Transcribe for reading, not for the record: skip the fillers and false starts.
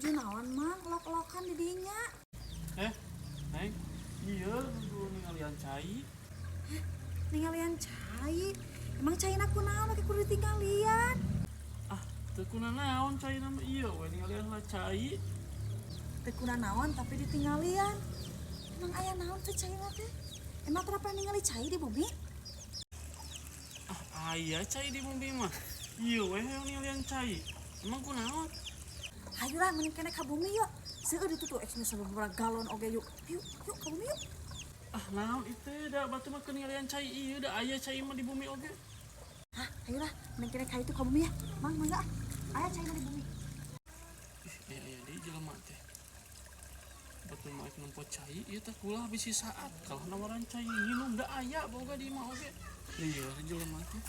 tujuh naon mang lok-lokan di dinya. Neng, iya dulu ningalian cai. Ningalian cai. Emang cai aku naon lagi kudu ditinggalian. Teu kuna naon cai nama iya we ningalian lah cai. Teu kuna naon tapi ditinggalian. Emang aya naon teh cai teh? Emang kenapa ningali cai di bumi? Aya cai di bumi mah. Iya we yang ningalian cai. Emang kunaon? Hayulah mending kene ka bumi yuk. Seueur ditu tuh eksnya sababaraha galon oge yuk. Yuk ka bumi yuk. Naon itu da batu mah ningalian cai iya da aya cai mah di bumi oge. Hayulah mending kene ka itu ka bumi ya. Mang mangga aya cai mah di bumi. Aya di jelema teh. Batu mah nempo cai ieu teh kulah bisi saat kalau nawaran cai nginum da aya boga di mah oge. Iya jelema teh.